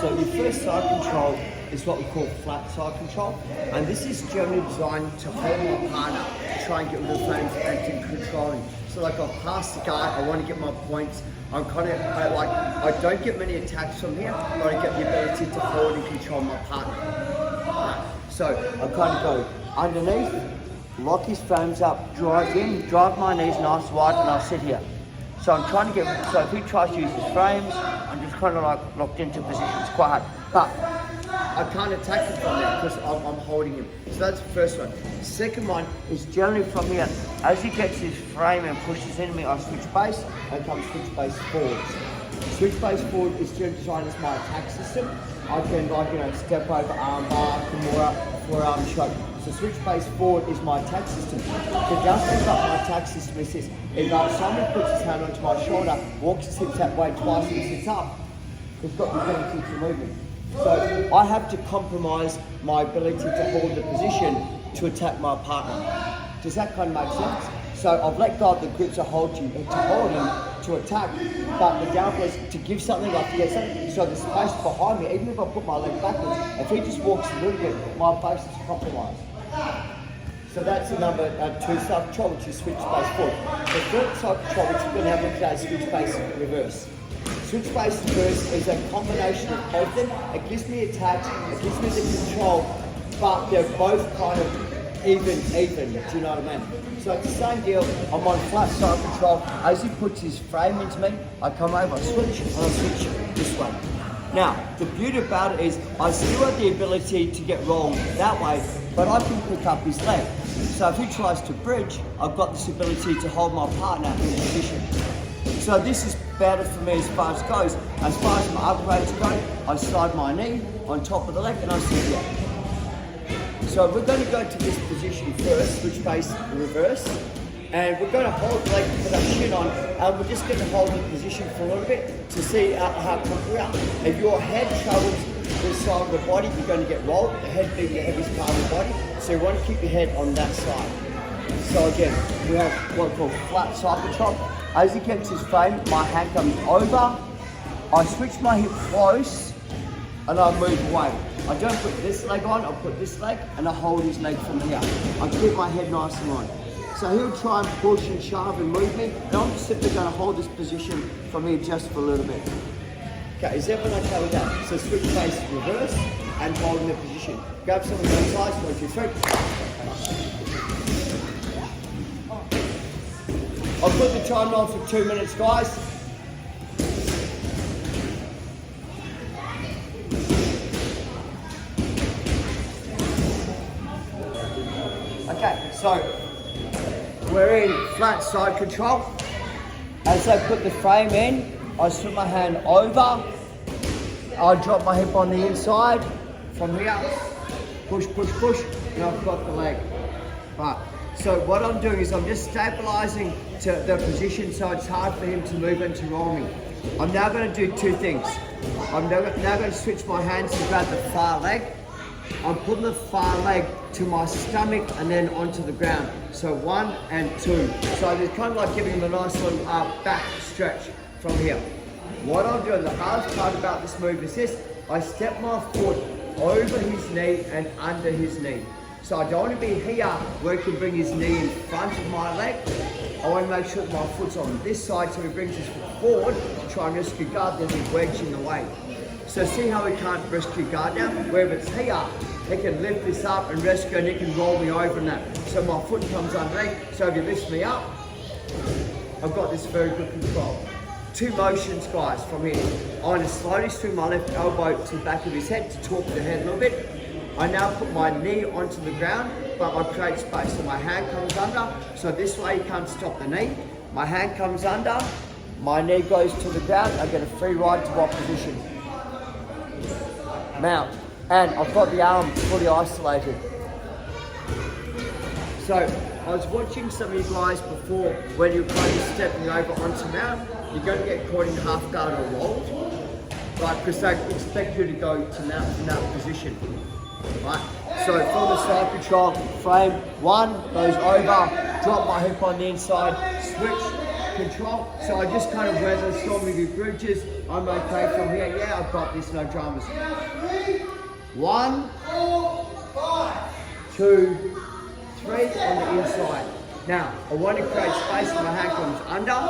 So your first side control is what we call flat side control, and this is generally designed to hold my partner, to try and get rid of frames and to control him. So like I'll pass the guard, I want to get my points. I don't get many attacks from here, but I get the ability to hold and control my partner. So I kind of go underneath, lock his frames up, drive in, drive my knees nice wide, and I'll sit here. So I'm trying to get, so if he tries to use his frames, I'm just kind of like locked into position. It's quite hard. But I can't attack him from there because I'm holding him. So that's the first one. Second one is generally from here. As he gets his frame and pushes into me, I switch base and come switch base forwards. Switch base forward is generally designed as my attack system. I can step over arm bar, kimura, forearm choke. So switch base forward is my attack system. The downside about my attack system is this: if someone puts his hand onto my shoulder, walks his hips that way twice and sits up, he's got the ability to move him. So I have to compromise my ability to hold the position to attack my partner. Does that kind of make sense? So I've let go of the grip to hold him, to attack, but the downfall is to give something like get something. So the space behind me, even if I put my leg backwards, if he just walks a little bit, my base is compromised. So that's the number 2 side control, which is switch base forward. The third side control, which we're going to have today, is switch base reverse. Switch base reverse is a combination of both of them. It gives me attack, it gives me the control, but they're both kind of even, do you know what I mean? So it's the same deal. I'm on flat side control. As he puts his frame into me, I come over, I switch, and I switch this way. Now, the beauty about it is I still have the ability to get rolled that way, but I can pick up his leg. So if he tries to bridge, I've got this ability to hold my partner in position. So this is better for me as far as goes. As far as my upgrades go, I slide my knee on top of the leg and I sit here. So we're going to go to this position first, switch base reverse, and we're going to hold the leg, put our shin on, and we're just going to hold the position for a little bit to see how comfortable we are. If your head travels this side of the body, you're going to get rolled, the head being the heaviest part of the body, so you want to keep your head on that side. So again, we have what we call flat side control. As he gets his frame, my hand comes over, I switch my hip close, and I move away. I don't put this leg on, I put this leg, and I hold his leg from here. I keep my head nice and on. So he'll try and push and shove and move me, and I'm just simply going to hold this position from here just for a little bit. Okay, is everyone okay with that? So switch base reverse and holding the position. Grab someone on the side, 1, 2, 3. I'll put the timer on for 2 minutes, guys. Okay, so we're in flat side control. As I put the frame in, I slip my hand over. I drop my hip on the inside from here. Push, push, push, and I've got the leg. Right. So what I'm doing is I'm just stabilizing to the position so it's hard for him to move and to roll me. I'm now going to do 2 things. I'm now going to switch my hands to grab the far leg. I'm putting the far leg to my stomach and then onto the ground. So 1 and 2. So it's kind of like giving him a nice little back stretch from here. What I'm doing, the hardest part about this move is this. I step my foot over his knee and under his knee. So I don't want to be here where he can bring his knee in front of my leg. I want to make sure that my foot's on this side so he brings his foot forward to try and rescue guard, there's a wedge in the way. So see how he can't rescue guard now? Where if it's here, he can lift this up and rescue and he can roll me over in that. So my foot comes underneath, so if he lifts me up, I've got this very good control. 2 motions, guys, from here. I want to slowly swing my left elbow to the back of his head to torque the head a little bit. I now put my knee onto the ground, but I create space. So my hand comes under, so this way you can't stop the knee. My hand comes under, my knee goes to the ground, I get a free ride to what position? Mount. And I've got the arm fully isolated. So I was watching some of you guys before when you're kind of stepping over onto mount, you're going to get caught in half guard or rolled, right? Because they expect you to go to mount in that position. Right, so from the side control, frame 1 goes over, drop my hip on the inside, switch, control. So I just kind of weather storm with your bridges. I'm okay from here. Yeah, I've got this, no dramas. 1, 2, 3 on the inside. Now, I want to create space. My hand comes under.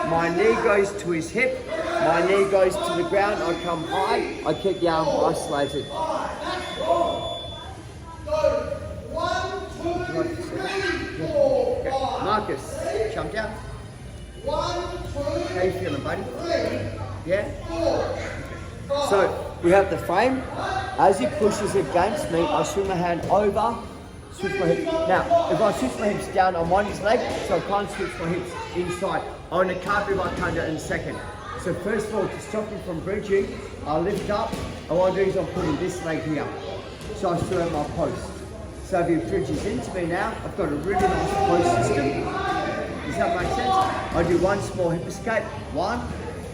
My knee goes to his hip. My knee goes to the ground. I come high. I keep the arm isolated. Okay. Marcus, jump down. How you feeling, buddy? Yeah? So, we have the frame. As he pushes against me, I swing my hand over, switch my hips. Now, if I switch my hips down, I'm on his leg, so I can't switch my hips inside. I want to carve if I can do it in a second. So first of all, to stop him from bridging, I lift up, and what I do is I'm putting this leg here. So I still have my post. So if he bridges into me now, I've got a really nice post system. Does that make sense? I do one small hip escape, one,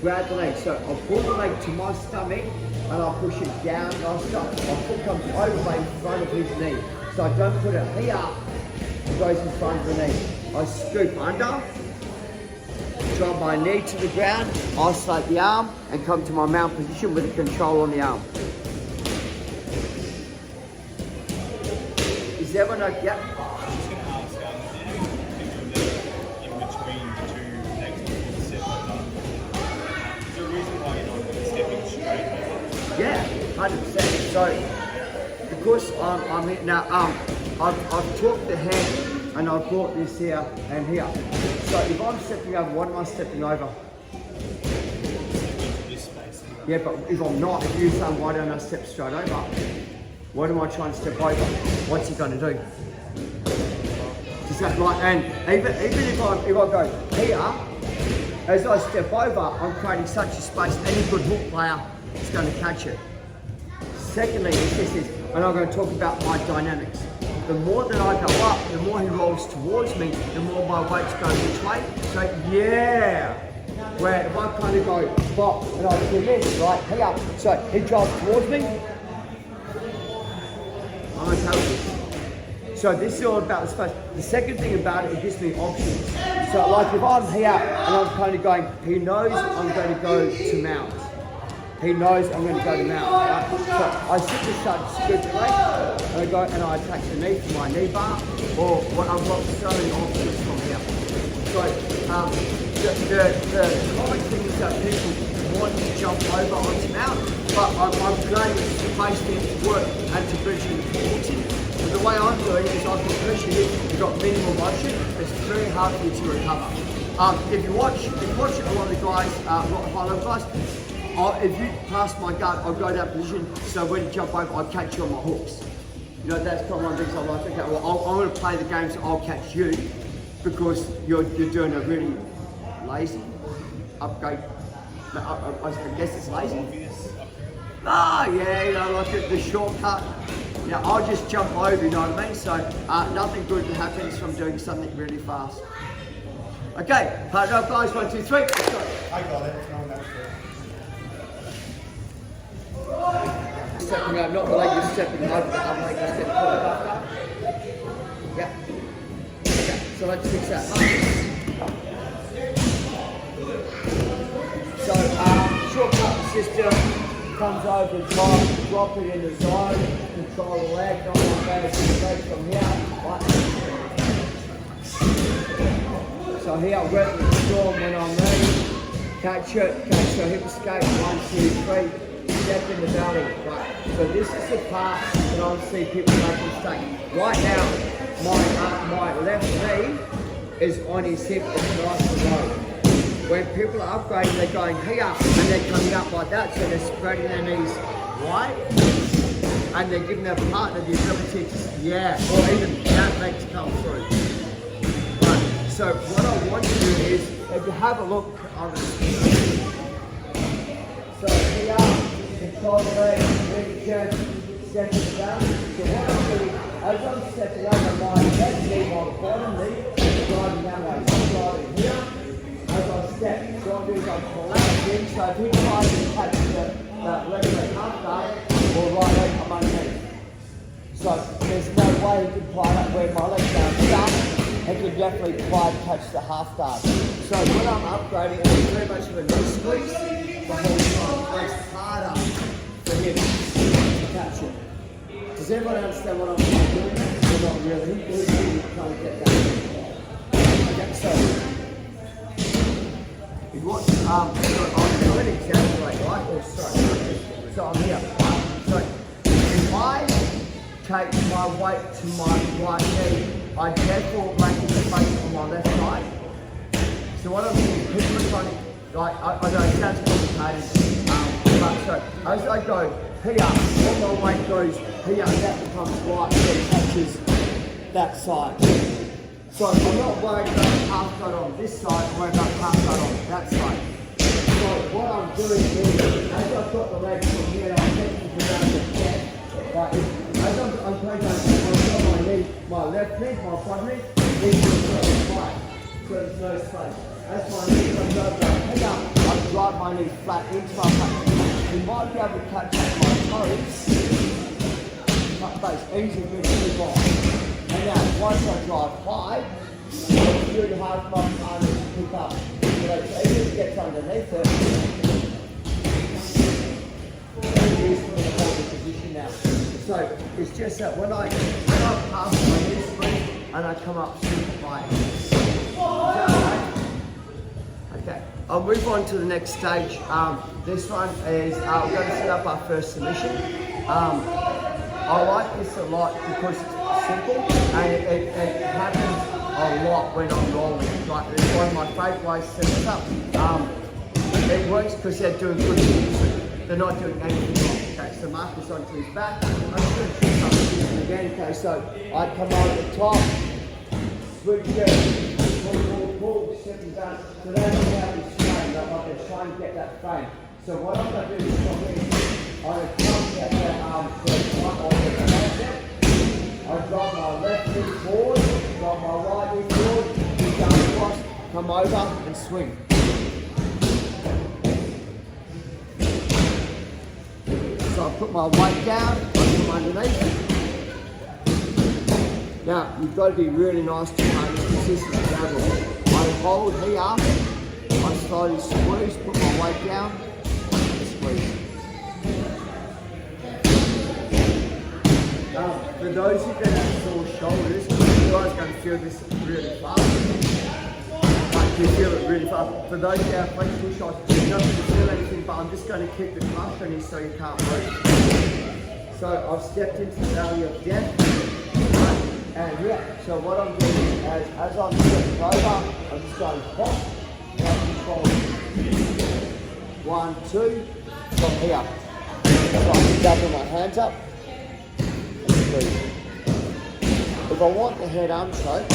grab the leg. So I'll pull the leg to my stomach, and I'll push it down, and I'll stop. My foot comes over in front of his knee. So I don't put it here, it goes in front of the knee. I scoop under, drop my knee to the ground, isolate the arm, and come to my mount position with the control on the arm. Is everyone okay? Yep. I was just going to ask, in between the two legs before the step like that, is there a reason why you're not stepping straight? Yeah, 100%. So, because I'm here now, I've took the hand and I've brought this here and here. So if I'm stepping over, what am I stepping over? This space. Yeah, but if I'm not, if you're saying why don't I step straight over? What am I trying to step over? What's he going to do? Is that right? And even if I go here, as I step over, I'm creating such a space, any good hook player is going to catch it. Secondly, this is, and I'm going to talk about my dynamics. The more that I go up, the more he rolls towards me, the more my weight's going which way. So yeah, where if I kind of go bop and I do this, right, here, so he drives towards me, I'm going to tell you. So this is all about the space. The second thing about it, it gives me options. So like if I'm here and I'm kind of going, he knows I'm going to go to mount. He knows I'm going to go to mount, right? So I simply start to scoop the leg, and I go and I attach the knee to my knee bar, or what I've got so many options from here. So the common thing is that people want to jump over onto mount, but I'm creating space for him to work and to bridge him towards him. So the way I'm doing is I can pressure him, you've got minimal motion, it's very hard for you to recover. If you watch a lot of the guys, a lot of high-level guys, if you pass my guard, I'll go that position, so when you jump over, I'll catch you on my hooks. You know, that's kind of one of the things I like. Okay, well, I'm going to play the game so I'll catch you, because you're doing a really lazy upgrade. I guess it's lazy. Ah, yeah, you know, like the shortcut. Yeah, I'll just jump over, you know what I mean? So nothing good happens from doing something really fast. Okay, partner up, guys, 1, 2, 3, let's go. I got it. No, that's it. Stepping up, not the leg you're stepping over, the other leg you're stepping over. Yeah. Okay, so let's fix that. So, shortcut system comes over the top, drop it in the zone, control the leg, not like that, it's the leg from here. Right. So here, I'll work with the storm when I'm ready. Catch it, hip escape, 1, 2, 3. Step in the belly, right? So this is the part that I see people make a mistake. Right now, my left knee is on his hip, it's nice and low. When people are upgrading, they're going here and they're coming up like that, so they're spreading their knees wide and they're giving their partner the ability to, or even that leg to come through. Right. So what I want to do is, if you have a look, so here, control the leg, really chest, stepping down. So what I'm doing, as I'm stepping over my left knee, my bottom knee, driving that way. So I'm driving here, as I step. So what I'm doing is I'm collapsing, so if he tries to catch the left leg half guard, or right leg, I'm underneath. So there's no way he can apply that where my legs are stuck, he can definitely quite catch the half guard. So when I'm upgrading, it's very much of a knee squeeze the whole time. It's harder for him to catch it. Does everyone understand what I'm doing? Or not really? Who's really trying to get that? Okay, so it was, so I'm doing exactly right? Oh, sorry. So I'm here. So if I take my weight to my right knee, I therefore make it space on my left side. So what I'm doing, people are trying to, like, I know it sounds complicated, but so as I go here, all my weight goes here, that becomes right, so it touches that side. So I'm not worried about half guard on this side, I'm worried about half guard on that side. So what I'm doing is, as I've got the legs from here, I'm taking it down to the chest. Right, as I'm playing down, I've got my knee, my left knee, my front knee, these are the right, so there's no space. As my knee comes over here, I drive my knee flat into my back. You might be able to catch my toes, my face, easy to move on. And now, once I drive high, it's really hard for my partner to pick up. So even if it gets underneath it, it's useful to hold the position now. So it's just that when I pass my knee spring and I come up super high. Okay, I'll move on to the next stage. This one is we're going to set up our first submission. I like this a lot because it's simple and it happens a lot when I'm rolling. Like it's one of my favourite ways to set this up. It works because they're doing good things. They're not doing anything wrong. Okay, so Marcus onto his back. I'm just going to pick up this again. Okay, so I come over the top, switch it, pull, stepping down. So that's how it's framed. I'm going to try and get that frame. So what I'm going to do is from here, I'm going to come at that arm first. I drop my left knee forward, drop my right knee forward, keep going across, come over and swing. So I put my weight down, I come underneath. Now, you've got to be really nice to maintain consistent level. I hold here, I slowly squeeze, put my weight down, and squeeze. For those who don't have sore shoulders, you guys are going to feel this really fast. Like you feel it really fast. For those who have flexible shoulders, you're not going to feel anything, but I'm just going to keep the crush on you so you can't move. So I've stepped into the valley of death. And yeah, so what I'm doing is as I'm stepping over, I'm just going hop, control. 1, 2, from here. So I'm double my hands up. If I want the head arm choke,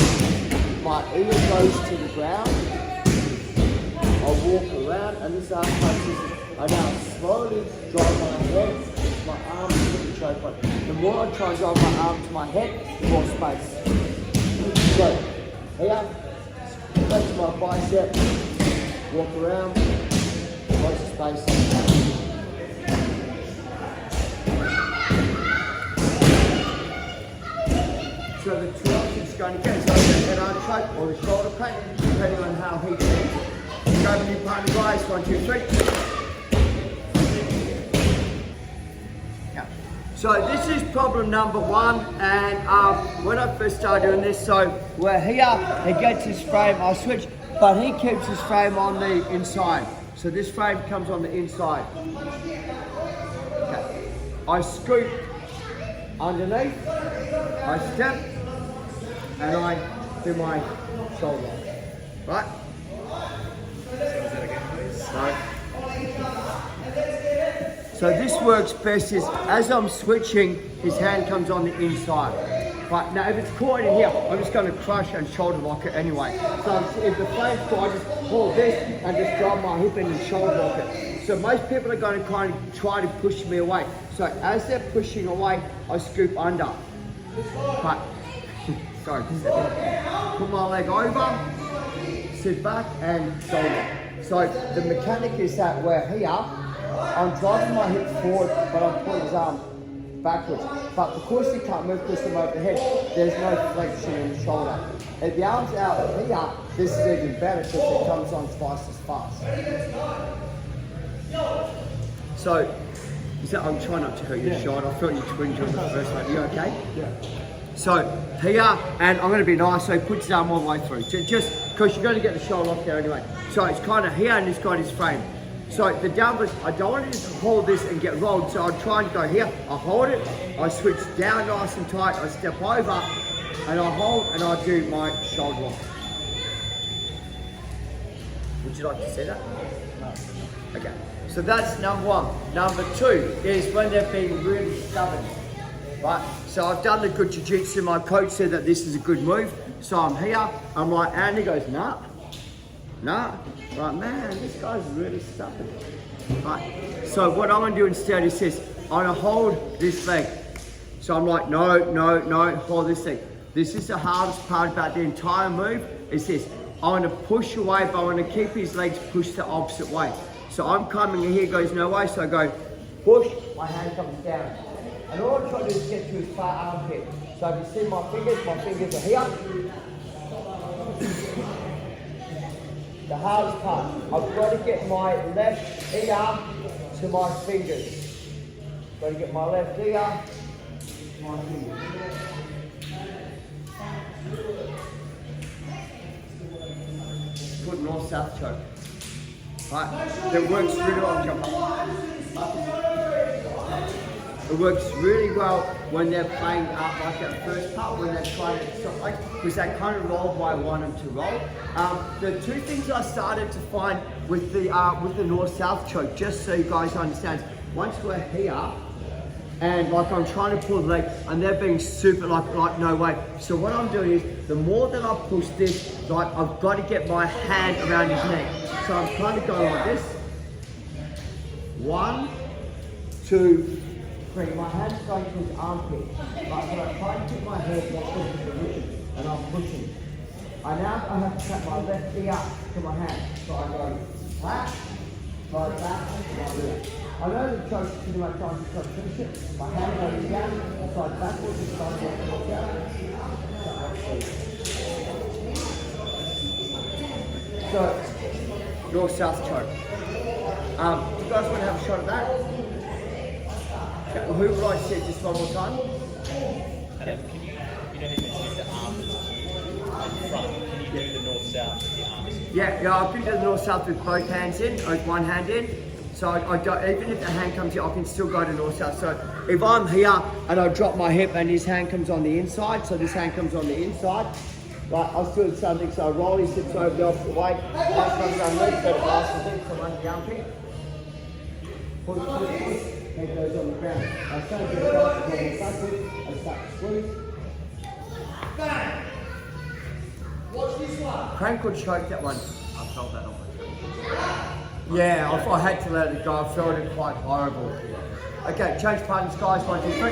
my ear goes to the ground, I walk around and this arm touches, I now slowly drive my head, my arm to the choke point. The more I try and drive my arm to my head, the more space. So, here, back to my bicep, walk around, lots of space. So the two options going to get is either the head arm choke or the shoulder pain, depending on how he feels. Grab a new partner, guys. 1, 2, 3. Yeah. So this is problem number 1, and when I first started doing this, so we're here, he gets his frame, I switch, but he keeps his frame on the inside. So this frame comes on the inside. Okay. I scoop underneath, I step, and I do my shoulder. Right? So this works best is, as I'm switching, his hand comes on the inside. Right, now if it's caught in here, I'm just going to crush and shoulder lock it anyway. So if the frame's caught, I just hold this and just drive my hip in and shoulder lock it. So most people are going to kind of try to push me away. So as they're pushing away, I scoop under. But, sorry, put my leg over, sit back and shoulder. So the mechanic is that we're here, I'm driving my hip forward, but I'm pulling his arm backwards. But because he can't move because I'm over the head, there's no flexion in the shoulder. If the arm's out here, this is even better because it comes on twice as fast. So, I'm trying not to hurt your shot. I felt you twinge on the first one. Are you okay? Yeah. So here, and I'm going to be nice, so he puts his arm all the way through. Just because you're going to get the shoulder off there anyway. So it's kind of here and it's got his frame. So the downwards, I don't want to just hold this and get rolled, so I'll try and go here. I hold it, I switch down nice and tight, I step over, and I hold and I do my shoulder lock. Would you like to see that? No. Okay, so that's number one. Number two is when they're being really stubborn. Right, so I've done the good jiu-jitsu. My coach said that this is a good move. So I'm here, I'm like, and he goes, nah. Right, man, this guy's really stubborn. Right, so what I'm gonna do instead is this. I'm gonna hold this leg. So I'm like, no, hold this leg. This is the hardest part about the entire move, is this. I'm gonna push away, but I'm gonna keep his legs pushed the opposite way. So I'm coming in here, goes no way, so I go, push, my hand comes down. And all I'm trying to do is get to his far armpit. So if you see my fingers are here. The hardest part, I've got to get my left ear to my fingers. Got to get my left ear to my fingers. Good north-south choke. Right, that works really well. Jump up. It works really well when they're playing up like that first part, when they're trying to stop, like, because they kind of roll where I want them to roll. The two things I started to find with the north-south choke, just so you guys understand, once we're here, and like I'm trying to pull the leg, and they're being super like no way. So what I'm doing is, the more that I push this, like I've got to get my hand around his neck. So I'm kind of going like this. 1, 2, 3. My hand's going to his armpit. But when I try to keep my head more close to the position, and I'm pushing. I have to tap my left ear to my hand. So I go flat, like that, like that. I know the choke's pretty much trying to finish it. My hand goes down, side backwards, and side backwards down. So, north-south choke. Do you guys want to have a shot at that? Okay, who would like to see it just one more time? Can you don't even use the arms here, like front. Can you do the north-south with the arms? Yeah, I can do the north-south with both hands in, with one hand in. So I don't, even if the hand comes here, I can still go to north-south. So if I'm here and I drop my hip and his hand comes on the inside, so this hand comes on the inside, right, I'll still do something. So I roll his hips over the opposite way, that comes underneath, so the glass is in, so under the armpit. Push, head goes on the ground. I start to get it back, I start to squeeze. Bang! Watch this one. Crank could choke that one. I felt that on my toe. Yeah, I had to let it go. I felt it quite horrible. Okay, change partners, guys. 1, 2, 3.